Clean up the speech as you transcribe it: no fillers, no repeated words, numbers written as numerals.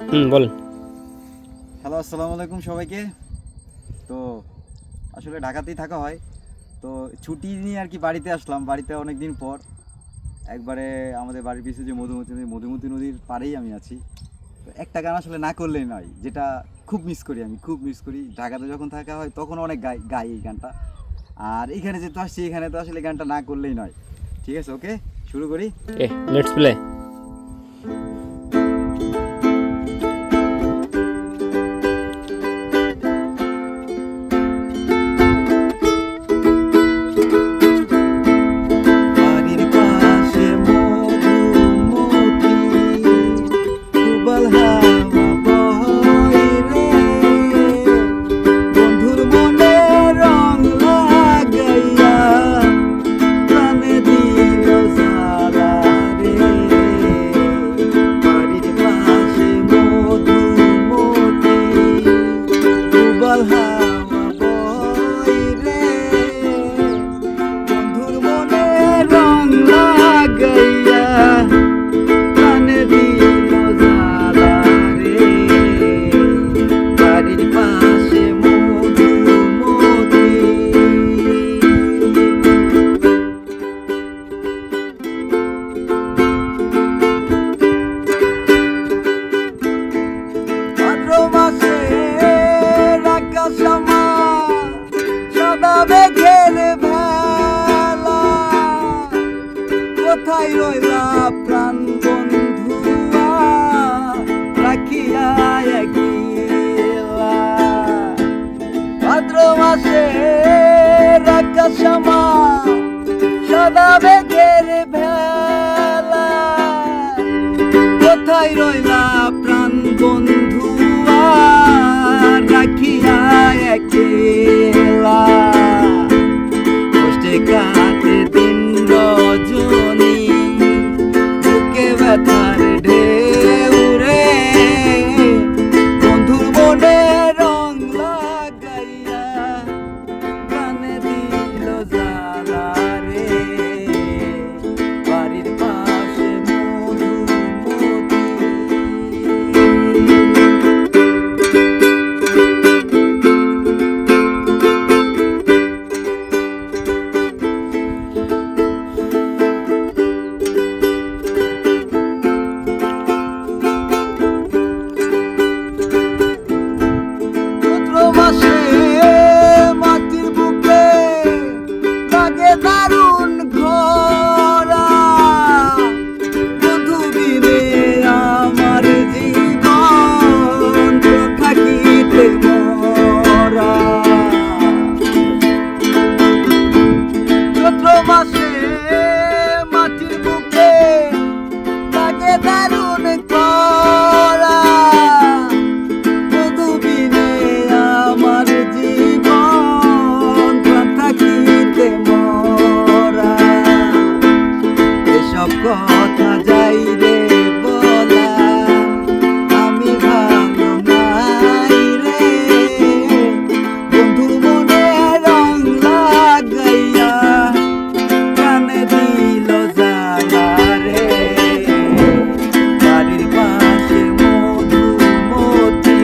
বলেন। হ্যালো, আসসালামু আলাইকুম সবাইকে। তো আসলে ঢাকাতেই থাকা হয়, তো ছুটি নিয়ে আর কি বাড়িতে আসলাম। বাড়িতে অনেক দিন পর একবারে আমাদের বাড়ির পিছনে যে মধুমতি নদীর পাড়েই আমি আছি। তো একটা গান আসলে না করলেই নয়, যেটা খুব মিস করি, আমি খুব মিস করি। ঢাকাতে যখন থাকা হয় তখন অনেক গাই এই গানটা, আর এখানে যেহেতু আসছি এখানে তো আসলে গানটা না করলেই নয়। ঠিক আছে, ওকে, শুরু করি। Let's play. কোথায় রইলা প্রাণ বন্ধুয়া, রাখিয়া একলা ভাদ্র মাসে আকাশামা সাদা মেঘের ভেলা। কোথায় রইলা প্রাণ বন্ধুয়া, রাখিয়া একলা কষ্টে কাটে দিন রজনী, বুকে ব্যথার ঢেউ রে, বন্ধুর মনে রং লাগাইয়া গানে দিল জ্বালা রে। বাড়ির পাশে মধুমতি মাটির বুকে লাগে দারুণ ঘোরা, মধুবিনে আমার জীবন থাকিতে মরা। চৈত্র মাসে মাটির বুকে লাগে দারুণ ঘোরা, মধুবিনে আমার জীবন থাকিতে মরা। এসব কথা যাই রে বলা, আমি ভালো নাই রে, বন্ধুর মনে রং লাগাইয়া কানে দিল জ্বালা রে। বাড়ির পাশে মধুমতি,